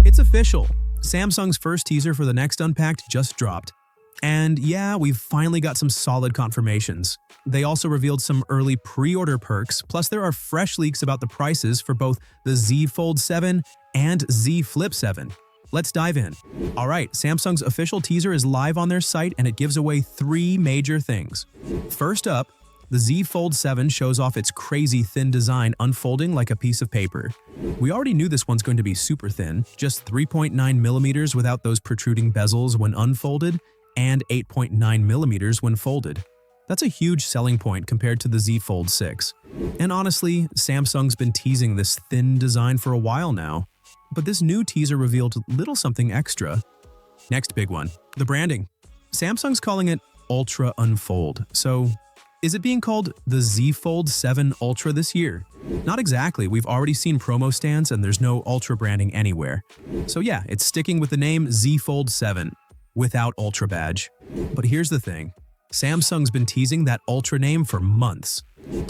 It's official. Samsung's first teaser for the next Unpacked just dropped. And yeah, we've finally got some solid confirmations. They also revealed some early pre-order perks, plus there are fresh leaks about the prices for both the Z Fold 7 and Z Flip 7. Let's dive in. Alright, Samsung's official teaser is live on their site and it gives away 3 major things. First up, the Z Fold 7 shows off its crazy thin design unfolding like a piece of paper. We already knew this one's going to be super thin, just 3.9 millimeters without those protruding bezels when unfolded, and 8.9 millimeters when folded. That's a huge selling point compared to the Z Fold 6. And honestly, Samsung's been teasing this thin design for a while now. But this new teaser revealed little something extra. Next big one, the branding. Samsung's calling it Ultra Unfold. So, is it being called the Z Fold 7 Ultra this year? Not exactly, we've already seen promo stands and there's no Ultra branding anywhere. So yeah, it's sticking with the name Z Fold 7, without Ultra badge. But here's the thing, Samsung's been teasing that Ultra name for months.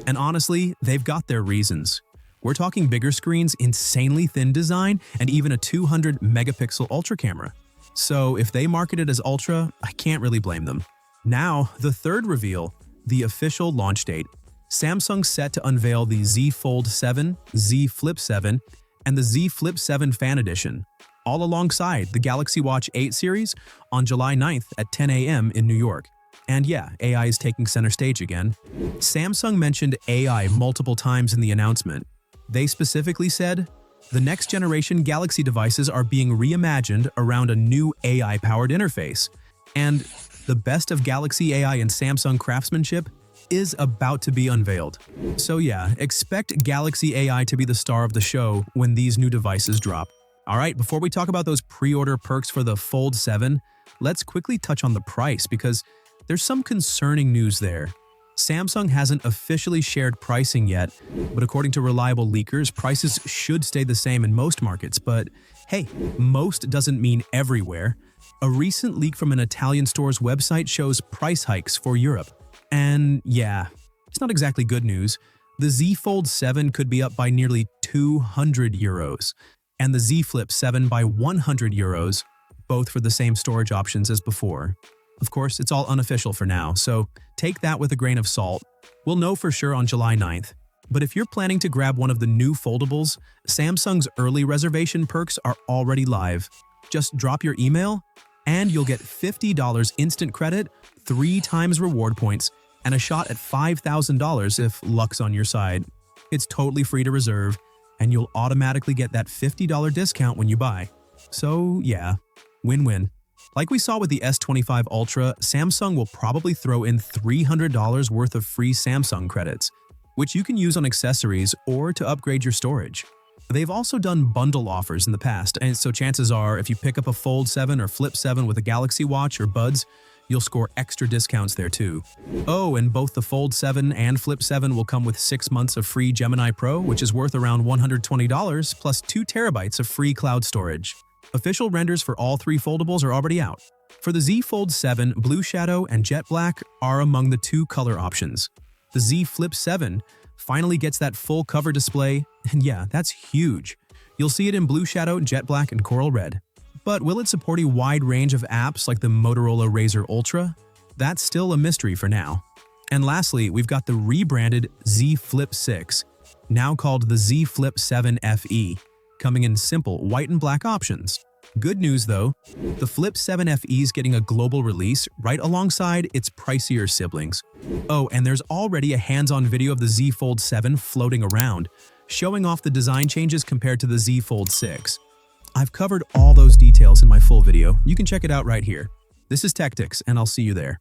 And honestly, they've got their reasons. We're talking bigger screens, insanely thin design, and even a 200 megapixel Ultra camera. So if they market it as Ultra, I can't really blame them. Now, the third reveal, the official launch date. Samsung's set to unveil the Z Fold 7, Z Flip 7, and the Z Flip 7 Fan Edition, all alongside the Galaxy Watch 8 series on July 9th at 10 a.m. in New York. And yeah, AI is taking center stage again. Samsung mentioned AI multiple times in the announcement. They specifically said, the next generation Galaxy devices are being reimagined around a new AI-powered interface. And the best of Galaxy AI and Samsung craftsmanship is about to be unveiled. So yeah, expect Galaxy AI to be the star of the show when these new devices drop. Alright, before we talk about those pre-order perks for the Fold 7, let's quickly touch on the price because there's some concerning news there. Samsung hasn't officially shared pricing yet, but according to reliable leakers, prices should stay the same in most markets. But hey, most doesn't mean everywhere. A recent leak from an Italian store's website shows price hikes for Europe. And yeah, it's not exactly good news. The Z Fold 7 could be up by nearly 200 euros, and the Z Flip 7 by 100 euros, both for the same storage options as before. Of course, it's all unofficial for now, so take that with a grain of salt. We'll know for sure on July 9th. But if you're planning to grab one of the new foldables, Samsung's early reservation perks are already live. Just drop your email, and you'll get $50 instant credit, 3 times reward points, and a shot at $5,000 if luck's on your side. It's totally free to reserve, and you'll automatically get that $50 discount when you buy. So yeah, win-win. Like we saw with the S25 Ultra, Samsung will probably throw in $300 worth of free Samsung credits, which you can use on accessories or to upgrade your storage. They've also done bundle offers in the past, and so chances are if you pick up a Fold 7 or Flip 7 with a Galaxy Watch or Buds, you'll score extra discounts there too. Oh, and both the Fold 7 and Flip 7 will come with 6 months of free Gemini Pro, which is worth around $120, plus 2 terabytes of free cloud storage. Official renders for all 3 foldables are already out. For the Z Fold 7, Blue Shadow and Jet Black are among the 2 color options. The Z Flip 7 finally gets that full cover display, and yeah, that's huge. You'll see it in Blue Shadow, Jet Black, and Coral Red. But will it support a wide range of apps like the Motorola Razr Ultra? That's still a mystery for now. And lastly, we've got the rebranded Z Flip 6, now called the Z Flip 7 FE, coming in simple white and black options. Good news though, the Flip 7 FE is getting a global release right alongside its pricier siblings. Oh, and there's already a hands-on video of the Z Fold 7 floating around, showing off the design changes compared to the Z Fold 6. I've covered all those details in my full video. You can check it out right here. This is Techtics, and I'll see you there.